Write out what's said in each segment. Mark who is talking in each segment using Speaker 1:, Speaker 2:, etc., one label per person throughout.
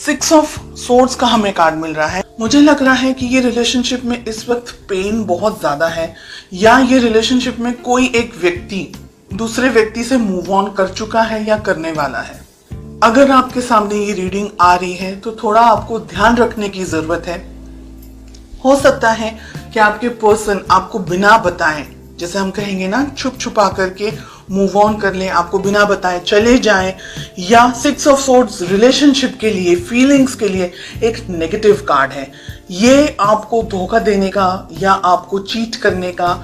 Speaker 1: Six of swords का हमें card मिल रहा है। मुझे लग रहा है कि ये रिलेशनशिप में इस वक्त पेन बहुत ज्यादा है, या ये रिलेशनशिप में कोई एक व्यक्ति दूसरे व्यक्ति से मूव ऑन कर चुका है या करने वाला है। अगर आपके सामने ये रीडिंग आ रही है तो थोड़ा आपको ध्यान रखने की जरूरत है। हो सकता है कि आपके पर्सन आपको बिना बताए, जैसे हम कहेंगे ना, छुप छुपा करके मूव ऑन कर लें, आपको बिना बताए चले जाएं, या सिक्स ऑफ सोर्ड्स रिलेशनशिप के लिए, फीलिंग्स के लिए एक नेगेटिव कार्ड है। ये आपको धोखा देने का या आपको चीट करने का,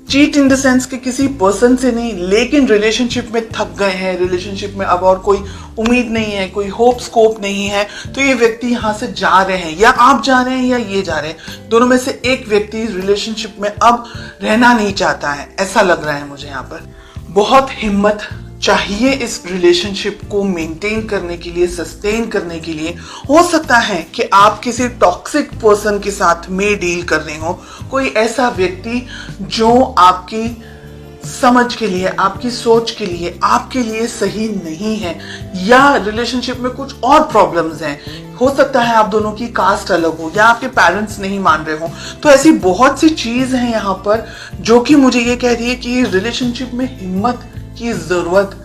Speaker 1: चीट इन द सेंस कि किसी पर्सन से नहीं, लेकिन रिलेशनशिप में थक गए हैं, रिलेशनशिप में अब और कोई उम्मीद नहीं है, कोई होप स्कोप नहीं है, तो ये व्यक्ति यहाँ से जा रहे हैं, या आप जा रहे हैं या ये जा रहे हैं। दोनों में से एक व्यक्ति रिलेशनशिप में अब रहना नहीं चाहता है, ऐसा लग रहा है मुझे यहाँ पर। बहुत हिम्मत चाहिए इस रिलेशनशिप को मेंटेन करने के लिए, सस्टेन करने के लिए। हो सकता है कि आप किसी टॉक्सिक पर्सन के साथ में डील कर रहे हो, कोई ऐसा व्यक्ति जो आपकी समझ के लिए, आपकी सोच के लिए, आपके लिए सही नहीं है, या रिलेशनशिप में कुछ और प्रॉब्लम्स हैं। हो सकता है आप दोनों की कास्ट अलग हो, या आपके पेरेंट्स नहीं मान रहे हो। तो ऐसी बहुत सी चीज हैं यहाँ पर जो कि मुझे ये कह रही है कि रिलेशनशिप में हिम्मत की जरूरत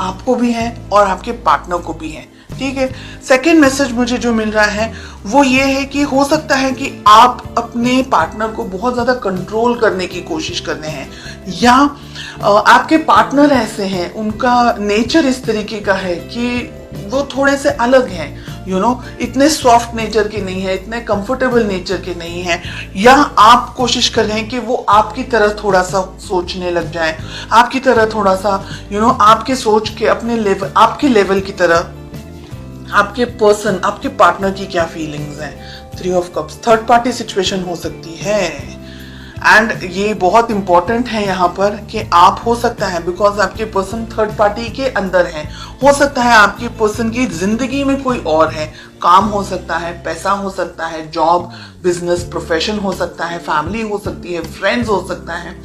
Speaker 1: आपको भी है और आपके पार्टनर को भी है। ठीक है। सेकेंड मैसेज मुझे जो मिल रहा है वो ये है कि हो सकता है कि आप अपने पार्टनर को बहुत ज्यादा कंट्रोल करने की कोशिश कर रहे हैं, या आपके पार्टनर ऐसे हैं, उनका नेचर इस तरीके का है कि वो थोड़े से अलग हैं, इतने सॉफ्ट नेचर के नहीं है, इतने कंफर्टेबल नेचर के नहीं है, या आप कोशिश कर रहे हैं कि वो आपकी तरह थोड़ा सा सोचने लग जाए, आपकी तरह थोड़ा सा आपके सोच के अपने लेवल, आपके लेवल की तरह आपके पर्सन, आपके पार्टनर की क्या फीलिंग्स हैं। 3 of cups, third party situation हो सकती है। एंड ये बहुत इंपॉर्टेंट है यहाँ पर कि आप, हो सकता है बिकॉज आपके पर्सन थर्ड पार्टी के अंदर है, हो सकता है आपके पर्सन की जिंदगी में कोई और है। काम हो सकता है, पैसा हो सकता है, जॉब, बिजनेस, प्रोफेशन हो सकता है, फैमिली हो सकती है, फ्रेंड्स हो सकता है,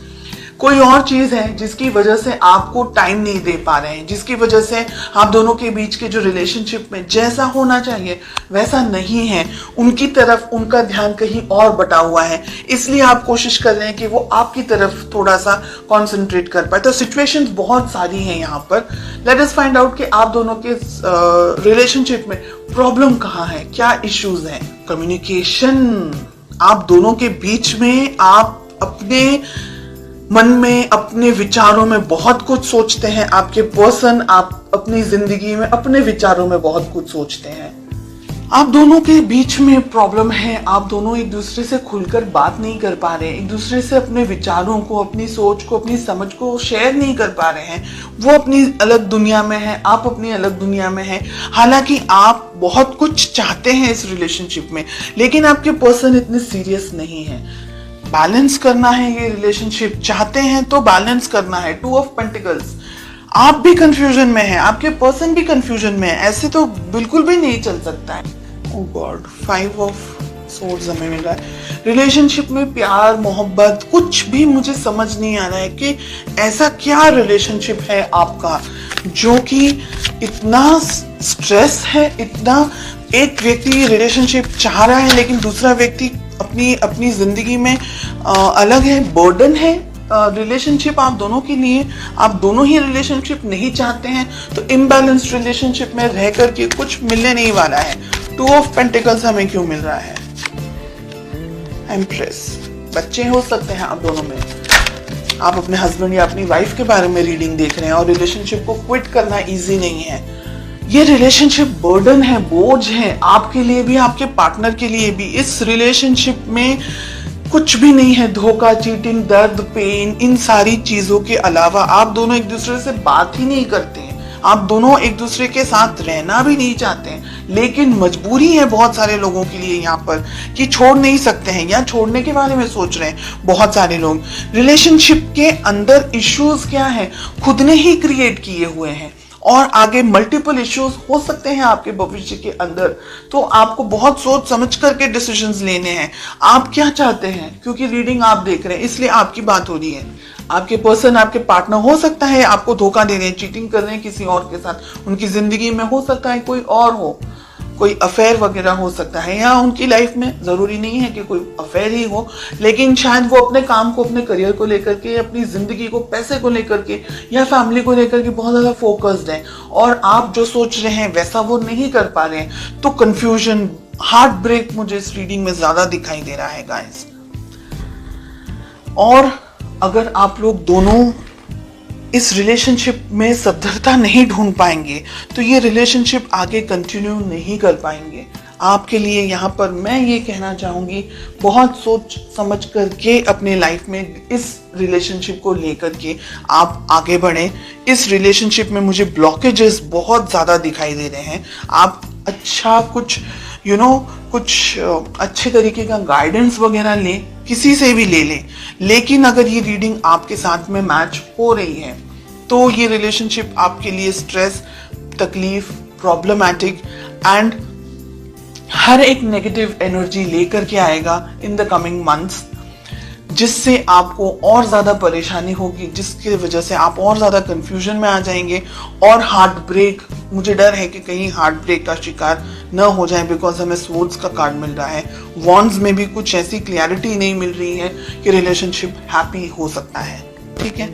Speaker 1: कोई और चीज है जिसकी वजह से आपको टाइम नहीं दे पा रहे हैं, जिसकी वजह से आप दोनों के बीच के जो रिलेशनशिप में जैसा होना चाहिए वैसा नहीं है। उनकी तरफ उनका ध्यान कहीं और बटा हुआ है, इसलिए आप कोशिश कर रहे हैं कि वो आपकी तरफ थोड़ा सा कंसंट्रेट कर पाए। तो सिचुएशंस बहुत सारी हैं यहाँ पर। लेट अस फाइंड आउट कि आप दोनों के रिलेशनशिप में प्रॉब्लम कहाँ है, क्या इश्यूज हैं। कम्युनिकेशन, आप दोनों के बीच में आप अपने मन में, अपने विचारों में बहुत कुछ सोचते हैं। आपके पर्सन, आप अपनी जिंदगी में अपने विचारों में बहुत कुछ सोचते हैं। आप दोनों के बीच में प्रॉब्लम है, आप दोनों एक दूसरे से खुलकर बात नहीं कर पा रहे हैं, एक दूसरे से अपने विचारों को, अपनी सोच को, अपनी समझ को शेयर नहीं कर पा रहे हैं। वो अपनी अलग दुनिया में है, आप अपनी अलग दुनिया में हैं। हालांकि आप बहुत कुछ चाहते हैं इस रिलेशनशिप में, लेकिन आपके पर्सन इतने सीरियस नहीं है। बैलेंस करना है ये रिलेशनशिप, चाहते हैं तो बैलेंस करना है। 2 ऑफ पेंटिकल्स, आप भी कंफ्यूजन में हैं, आपके पर्सन भी कंफ्यूजन में है, ऐसे तो बिल्कुल भी नहीं चल सकता है। ओह गॉड, 5 ऑफ सोर्ड्स हमें मिल रहा है। रिलेशनशिप में प्यार, मोहब्बत, कुछ भी मुझे समझ नहीं आ रहा है कि ऐसा क्या रिलेशनशिप है आपका जो कि इतना स्ट्रेस है, इतना एक व्यक्ति रिलेशनशिप चाह रहा है लेकिन दूसरा व्यक्ति अपनी जिंदगी में अलग है, बर्डन है रिलेशनशिप आप दोनों के लिए। आप दोनों ही रिलेशनशिप नहीं चाहते हैं, तो इम्बैलेंस्ड रिलेशनशिप में रह करके कुछ मिलने नहीं वाला है। 2 ऑफ पेंटिकल्स हमें क्यों मिल रहा है? एम्प्रेस, बच्चे हो सकते हैं आप दोनों में। आप अपने हस्बैंड या अपनी वाइफ के बारे में रीडिंग देख रहे हैं, और रिलेशनशिप को क्विट करना इजी नहीं है। ये रिलेशनशिप बर्डन है, बोझ है, आपके लिए भी, आपके पार्टनर के लिए भी। इस रिलेशनशिप में कुछ भी नहीं है, धोखा, चीटिंग, दर्द, पेन, इन सारी चीजों के अलावा आप दोनों एक दूसरे से बात ही नहीं करते हैं। आप दोनों एक दूसरे के साथ रहना भी नहीं चाहते हैं, लेकिन मजबूरी है बहुत सारे लोगों के लिए यहाँ पर कि छोड़ नहीं सकते हैं, या छोड़ने के बारे में सोच रहे हैं बहुत सारे लोग। रिलेशनशिप के अंदर इश्यूज क्या है, खुद ने ही क्रिएट किए हुए हैं, और आगे मल्टीपल इश्यूज हो सकते हैं आपके भविष्य के अंदर। तो आपको बहुत सोच समझ करके डिसीजंस लेने हैं। आप क्या चाहते हैं, क्योंकि रीडिंग आप देख रहे हैं इसलिए आपकी बात हो रही है। आपके पर्सन, आपके पार्टनर हो सकता है आपको धोखा दे रहे हैं, चीटिंग कर रहे हैं किसी और के साथ, उनकी जिंदगी में हो सकता है कोई और हो, कोई अफेयर वगैरह हो सकता है, या उनकी लाइफ में जरूरी नहीं है कि कोई अफेयर ही हो, लेकिन शायद वो अपने काम को, अपने करियर को लेकर के, अपनी जिंदगी को, पैसे को लेकर के या फैमिली को लेकर के बहुत ज्यादा फोकस्ड है, और आप जो सोच रहे हैं वैसा वो नहीं कर पा रहे हैं। तो कंफ्यूजन, हार्ट ब्रेक मुझे इस रीडिंग में ज्यादा दिखाई दे रहा है गाइस। और अगर आप लोग दोनों इस रिलेशनशिप में सद्धरता नहीं ढूंढ पाएंगे तो ये रिलेशनशिप आगे कंटिन्यू नहीं कर पाएंगे। आपके लिए यहाँ पर मैं ये कहना चाहूंगी, बहुत सोच समझ करके अपने लाइफ में इस रिलेशनशिप को लेकर के आप आगे बढ़ें। इस रिलेशनशिप में मुझे ब्लॉकेजेस बहुत ज़्यादा दिखाई दे रहे हैं। आप अच्छा कुछ कुछ अच्छे तरीके का गाइडेंस वगैरह लें, किसी से भी ले लें, लेकिन अगर ये रीडिंग आपके साथ में मैच हो रही है तो ये रिलेशनशिप आपके लिए स्ट्रेस, तकलीफ, प्रॉब्लमैटिक एंड हर एक नेगेटिव एनर्जी लेकर के आएगा इन द कमिंग मंथ्स, जिससे आपको और ज्यादा परेशानी होगी, जिसकी वजह से आप और ज्यादा कंफ्यूजन में आ जाएंगे और हार्ट ब्रेक, मुझे डर है कि कहीं हार्ट ब्रेक का शिकार न हो जाए, बिकॉज हमें स्वॉर्ड्स का कार्ड मिल रहा है। वॉन्ड्स में भी कुछ ऐसी क्लैरिटी नहीं मिल रही है कि रिलेशनशिप हैप्पी हो सकता है। ठीक है,